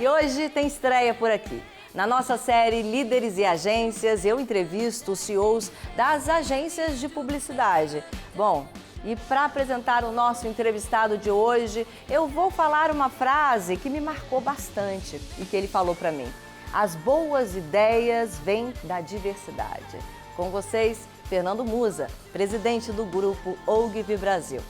E hoje tem estreia por aqui. Na nossa série Líderes e Agências, eu entrevisto os CEOs das agências de publicidade. Bom, e para apresentar o nosso entrevistado de hoje, eu vou falar uma frase que me marcou bastante e que ele falou para mim. As boas ideias vêm da diversidade. Com vocês, Fernando Musa, presidente do grupo Ogilvy Brasil.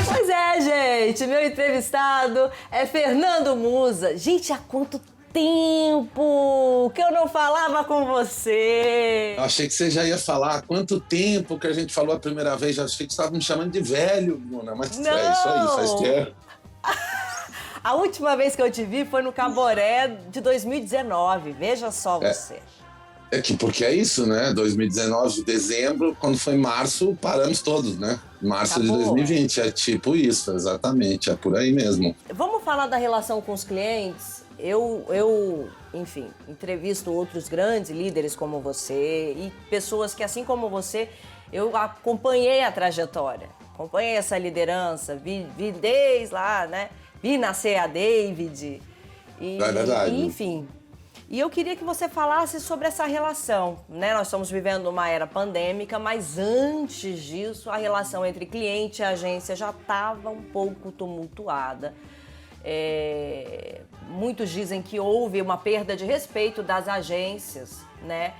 Pois é, gente, meu entrevistado é Fernando Musa. Gente, há quanto tempo que eu não falava com você. Eu achei que você já ia falar há quanto tempo que a gente falou a primeira vez. Já achei que você estava me chamando de velho, Bruna. Mas não. É isso aí, faz tempo. A última vez que eu te vi foi no Caboré de 2019. Veja só você. Porque é isso, né? 2019, dezembro, quando foi março, paramos todos, né? Março Acabou. De 2020, é tipo isso, exatamente, é por aí mesmo. Vamos falar da relação com os clientes? Eu, enfim, entrevisto outros grandes líderes como você e pessoas que, assim como você, eu acompanhei a trajetória, acompanhei essa liderança, vi desde lá, né? Vi nascer a David É verdade. enfim. E eu queria que você falasse sobre essa relação, né? Nós estamos vivendo uma era pandêmica, mas antes disso, a relação entre cliente e agência já estava um pouco tumultuada. Muitos dizem que houve uma perda de respeito das agências, né?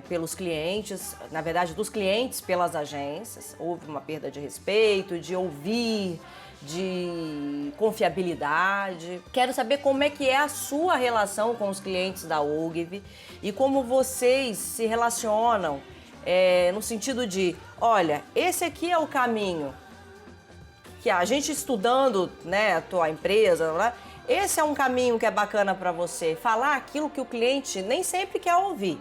Pelos clientes, na verdade, dos clientes pelas agências. Houve uma perda de respeito, de ouvir, de confiabilidade. Quero saber como é que é a sua relação com os clientes da Ogilvy e como vocês se relacionam no sentido de, olha, esse aqui é o caminho que a gente estudando, né, a tua empresa, esse é um caminho que é bacana para você falar aquilo que o cliente nem sempre quer ouvir,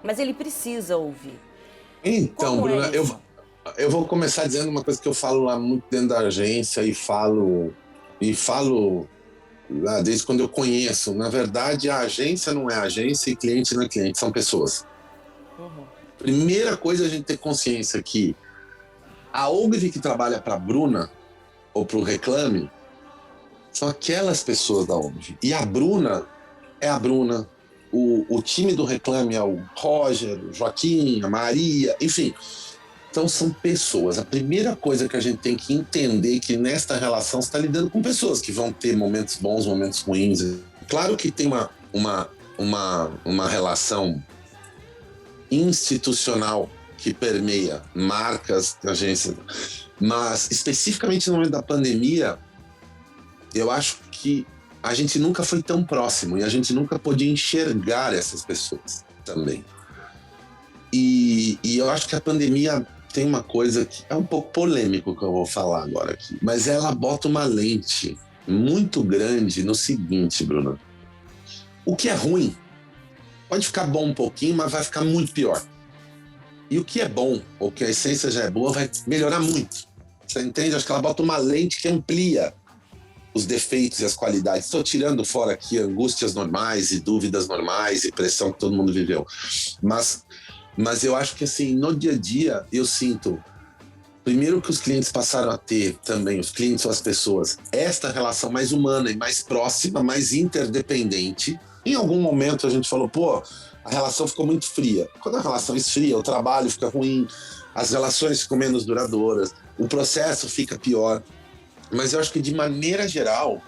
mas ele precisa ouvir. Então, Bruna, eu vou começar dizendo uma coisa que eu falo lá muito dentro da agência e falo lá desde quando eu conheço. Na verdade, a agência não é agência e cliente não é cliente, são pessoas. Uhum. Primeira coisa, a gente ter consciência que a Ogilvy que trabalha para a Bruna ou para o Reclame são aquelas pessoas da Ogilvy. E a Bruna é a Bruna, o time do Reclame é o Roger, o Joaquim, a Maria, enfim. Então são pessoas. A primeira coisa que a gente tem que entender é que nesta relação você está lidando com pessoas que vão ter momentos bons, momentos ruins. Claro que tem uma relação institucional que permeia marcas, agências, mas especificamente no momento da pandemia, eu acho que a gente nunca foi tão próximo e a gente nunca podia enxergar essas pessoas também. E eu acho que a pandemia tem uma coisa que é um pouco polêmico que eu vou falar agora aqui, mas ela bota uma lente muito grande no seguinte, Bruna. O que é ruim pode ficar bom um pouquinho, mas vai ficar muito pior. E o que é bom, ou que a essência já é boa, vai melhorar muito. Você entende? Acho que ela bota uma lente que amplia os defeitos e as qualidades. Estou tirando fora aqui angústias normais e dúvidas normais e pressão que todo mundo viveu. Mas eu acho que, assim, no dia a dia, eu sinto, primeiro que os clientes passaram a ter também, os clientes ou as pessoas, esta relação mais humana e mais próxima, mais interdependente. Em algum momento a gente falou, a relação ficou muito fria. Quando a relação esfria, o trabalho fica ruim, as relações ficam menos duradouras, o processo fica pior. Mas eu acho que, de maneira geral,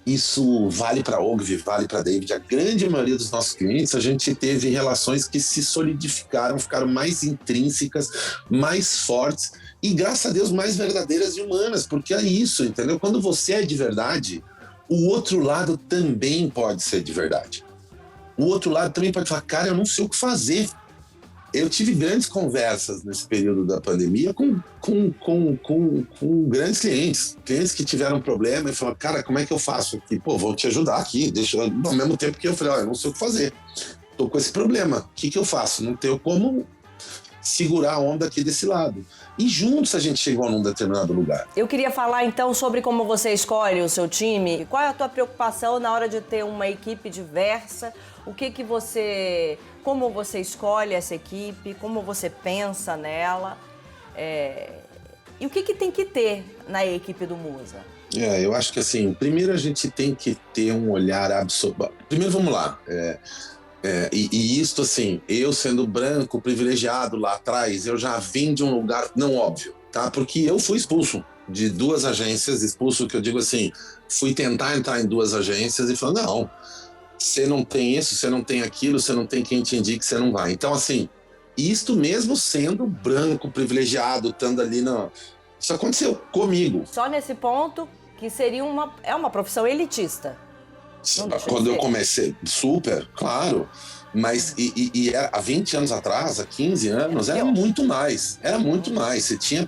isso vale para a Ogilvy, vale para a David. A grande maioria dos nossos clientes, a gente teve relações que se solidificaram, ficaram mais intrínsecas, mais fortes e, graças a Deus, mais verdadeiras e humanas, porque é isso, entendeu? Quando você é de verdade, o outro lado também pode ser de verdade. O outro lado também pode falar, cara, eu não sei o que fazer. Eu tive grandes conversas nesse período da pandemia com grandes clientes que tiveram problema e falaram, cara, como é que eu faço aqui? Vou te ajudar aqui. Ao mesmo tempo que eu falei, eu não sei o que fazer. Tô com esse problema, o que eu faço? Não tenho como segurar a onda aqui desse lado. E juntos a gente chegou num determinado lugar. Eu queria falar então sobre como você escolhe o seu time. Qual é a tua preocupação na hora de ter uma equipe diversa? Como você escolhe essa equipe? Como você pensa nela? E o que tem que ter na equipe do Musa? Eu acho que assim, primeiro a gente tem que ter um olhar absoluto. Primeiro, vamos lá. E isto assim, eu sendo branco, privilegiado lá atrás, eu já vim de um lugar não óbvio, tá? Porque eu fui expulso de 2 agências, expulso que eu digo assim, fui tentar entrar em 2 agências e falou, não, você não tem isso, você não tem aquilo, você não tem quem te indique, você não vai. Então assim, isto mesmo sendo branco, privilegiado, estando ali Isso aconteceu comigo. Só nesse ponto que seria uma profissão elitista. Quando eu comecei, super, claro, mas há 20 anos atrás, há 15 anos, era muito mais,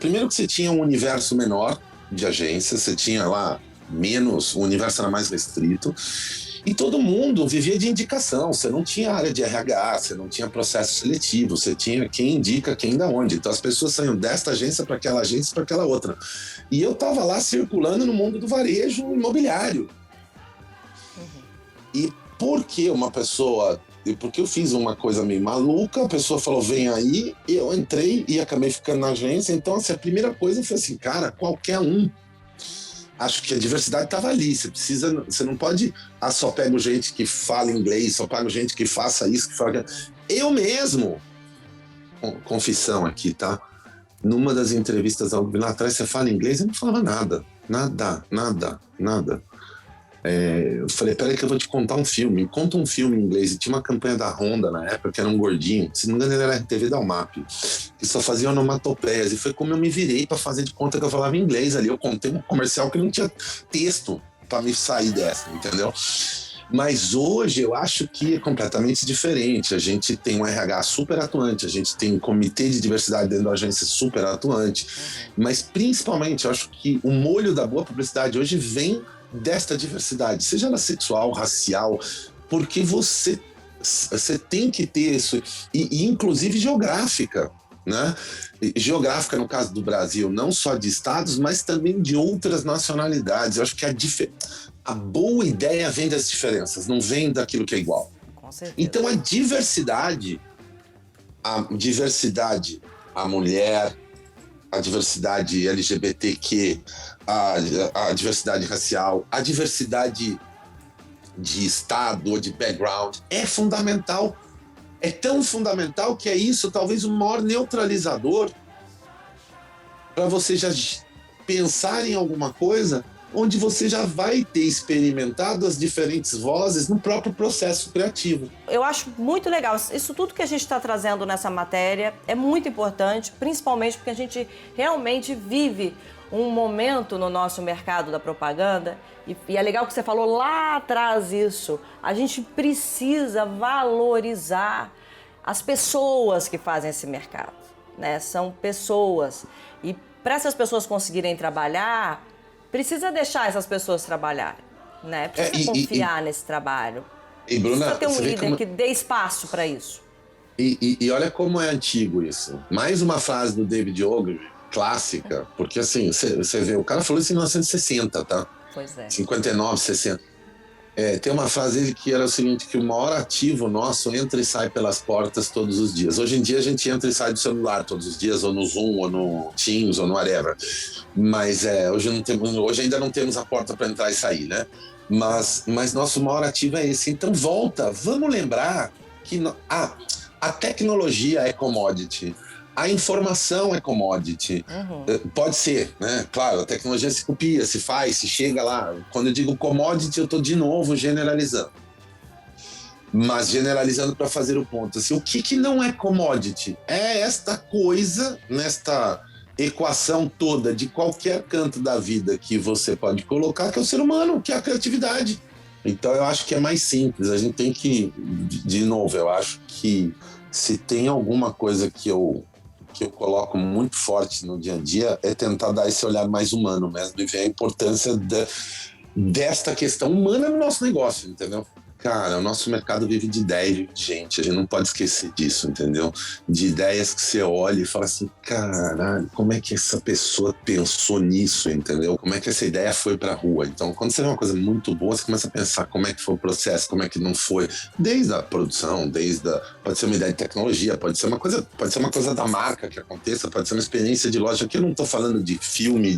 primeiro que você tinha um universo menor de agências, você tinha lá menos, o universo era mais restrito, e todo mundo vivia de indicação, você não tinha área de RH, você não tinha processo seletivo, você tinha quem indica quem da onde, então as pessoas saíam desta agência para aquela agência para aquela outra, e eu estava lá circulando no mundo do varejo imobiliário. E porque eu fiz uma coisa meio maluca, a pessoa falou, vem aí, eu entrei e acabei ficando na agência. Então, assim, a primeira coisa foi assim, cara, qualquer um. Acho que a diversidade estava ali, você não pode, só pego gente que fala inglês, só pego gente que faça isso, que fala aquilo. Eu mesmo, confissão aqui, tá? Numa das entrevistas lá atrás, você fala inglês, eu não falava nada. Eu falei, peraí que eu vou te contar um filme. Me conta um filme em inglês. E tinha uma campanha da Honda na época, que era um gordinho, se não me engano ele era RTV da UMAP, que só fazia onomatopeias. E foi como eu me virei para fazer de conta que eu falava inglês ali. Eu contei um comercial que não tinha texto para me sair dessa, entendeu? Mas hoje eu acho que é completamente diferente. A gente tem um RH super atuante, a gente tem um comitê de diversidade dentro da agência super atuante. Mas principalmente eu acho que o molho da boa publicidade hoje vem desta diversidade, seja ela sexual, racial, porque você tem que ter isso, e inclusive geográfica, né? Geográfica no caso do Brasil, não só de estados, mas também de outras nacionalidades. Eu acho que a boa ideia vem das diferenças, não vem daquilo que é igual. Com certeza. Então a diversidade, a mulher, a diversidade LGBTQ, a diversidade racial, a diversidade de estado ou de background é fundamental. É tão fundamental que é isso, talvez o maior neutralizador para você já pensar em alguma coisa onde você já vai ter experimentado as diferentes vozes no próprio processo criativo. Eu acho muito legal. Isso tudo que a gente está trazendo nessa matéria é muito importante, principalmente porque a gente realmente vive um momento no nosso mercado da propaganda, e é legal que você falou lá atrás isso. A gente precisa valorizar as pessoas que fazem esse mercado, né? São pessoas. E para essas pessoas conseguirem trabalhar, precisa deixar essas pessoas trabalharem, né? Precisa confiar nesse trabalho. E Bruna, precisa ter um líder que dê espaço para isso. E olha como é antigo isso. Mais uma frase do David Ogilvy, clássica, porque assim, você vê, o cara falou isso em 1960, tá? Pois é. 59, 60. Tem uma frase dele que era o seguinte, que o maior ativo nosso entra e sai pelas portas todos os dias. Hoje em dia a gente entra e sai do celular todos os dias, ou no Zoom, ou no Teams, ou no whatever. Mas hoje ainda não temos a porta para entrar e sair, né? Mas nosso maior ativo é esse. Então vamos lembrar que a tecnologia é commodity. A informação é commodity. Pode ser, né? Claro, a tecnologia se copia, se faz, se chega lá. Quando eu digo commodity, eu estou de novo generalizando. Mas generalizando para fazer o ponto. Assim, o que não é commodity? É esta coisa, nesta equação toda de qualquer canto da vida que você pode colocar, que é o ser humano, que é a criatividade. Então eu acho que é mais simples. A gente tem que, de novo, eu acho que se tem alguma coisa que eu coloco muito forte no dia a dia é tentar dar esse olhar mais humano mesmo e ver a importância desta questão humana no nosso negócio, entendeu? Cara, o nosso mercado vive de ideia, vive de gente. A gente não pode esquecer disso, entendeu? De ideias que você olha e fala assim, caralho, como é que essa pessoa pensou nisso, entendeu? Como é que essa ideia foi pra rua? Então, quando você vê uma coisa muito boa, você começa a pensar como é que foi o processo, como é que não foi. Desde a produção, pode ser uma ideia de tecnologia, pode ser uma coisa da marca que aconteça, pode ser uma experiência de loja. Aqui eu não tô falando de filme,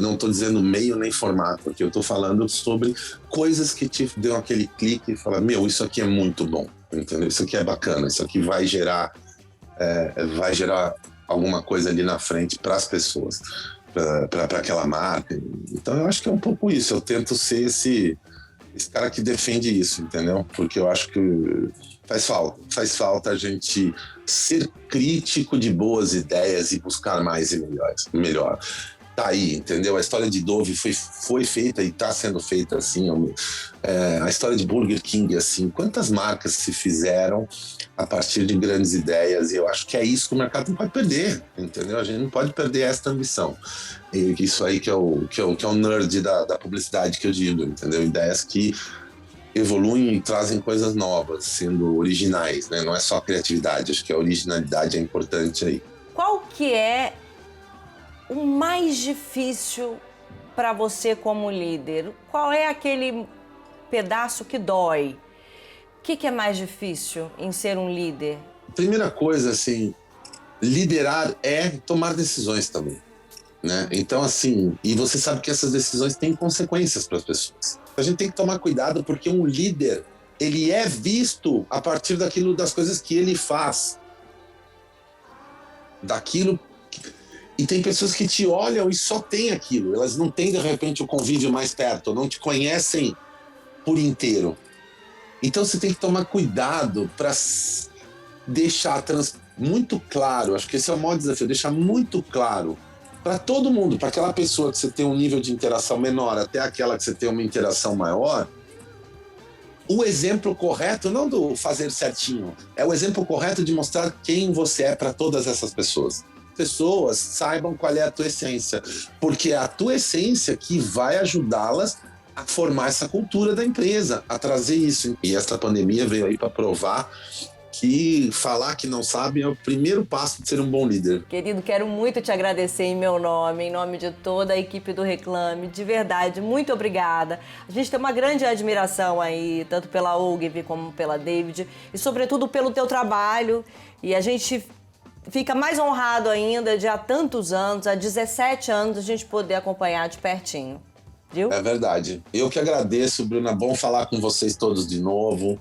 não tô dizendo meio nem formato, aqui eu tô falando sobre coisas que te deu aquele clique e fala, meu, isso aqui é muito bom, entendeu? Isso aqui é bacana, isso aqui vai gerar alguma coisa ali na frente para as pessoas, para aquela marca. Então eu acho que é um pouco isso, eu tento ser esse cara que defende isso, entendeu? Porque eu acho que faz falta a gente ser crítico de boas ideias e buscar mais e melhor. Tá aí, entendeu? A história de Dove foi feita e está sendo feita assim. A história de Burger King, assim, quantas marcas se fizeram a partir de grandes ideias? E eu acho que é isso que o mercado não pode perder, entendeu? A gente não pode perder esta ambição. E isso aí que é o nerd da publicidade que eu digo, entendeu? Ideias que evoluem e trazem coisas novas, sendo originais, né? Não é só criatividade, acho que a originalidade é importante aí. Qual que é o mais difícil para você como líder? Qual é aquele pedaço que dói? O que é mais difícil em ser um líder? Primeira coisa, assim, liderar é tomar decisões também, né? Então, assim, e você sabe que essas decisões têm consequências para as pessoas. A gente tem que tomar cuidado porque um líder, ele é visto a partir das coisas que ele faz. E tem pessoas que te olham e só tem aquilo. Elas não têm, de repente, o convívio mais perto, não te conhecem por inteiro. Então você tem que tomar cuidado para deixar muito claro, acho que esse é o maior desafio, deixar muito claro para todo mundo, para aquela pessoa que você tem um nível de interação menor até aquela que você tem uma interação maior, o exemplo correto, não do fazer certinho, é o exemplo correto de mostrar quem você é para todas essas pessoas. Pessoas saibam qual é a tua essência, porque é a tua essência que vai ajudá-las a formar essa cultura da empresa, a trazer isso. E essa pandemia veio aí para provar que falar que não sabe é o primeiro passo de ser um bom líder. Querido, quero muito te agradecer em meu nome, em nome de toda a equipe do Reclame, de verdade, muito obrigada. A gente tem uma grande admiração aí, tanto pela Ogilvy como pela David, e sobretudo pelo teu trabalho, e a gente fica mais honrado ainda de há tantos anos, há 17 anos, a gente poder acompanhar de pertinho, viu? É verdade. Eu que agradeço, Bruna, bom falar com vocês todos de novo.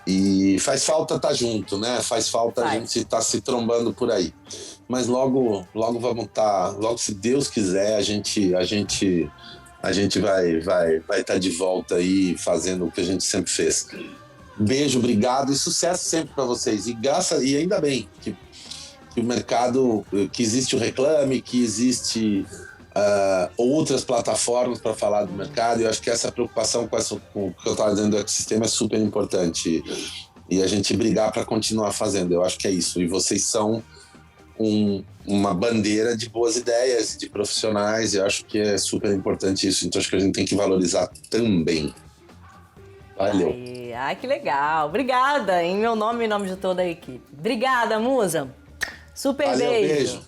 E faz falta estar junto, né? Faz falta a gente estar se trombando por aí. Mas logo vamos estar, logo se Deus quiser, a gente vai estar de volta aí fazendo o que a gente sempre fez. Beijo, obrigado e sucesso sempre para vocês. E ainda bem que o mercado, que existe o Reclame, que existe outras plataformas para falar do mercado. Eu acho que essa preocupação com o que eu estava dizendo do ecossistema é super importante. E a gente brigar para continuar fazendo. Eu acho que é isso. E vocês são uma bandeira de boas ideias, de profissionais. Eu acho que é super importante isso. Então acho que a gente tem que valorizar também. Valeu. Ai, que legal. Obrigada, em meu nome e em nome de toda a equipe. Obrigada, Musa. Super Valeu, beijo. beijo.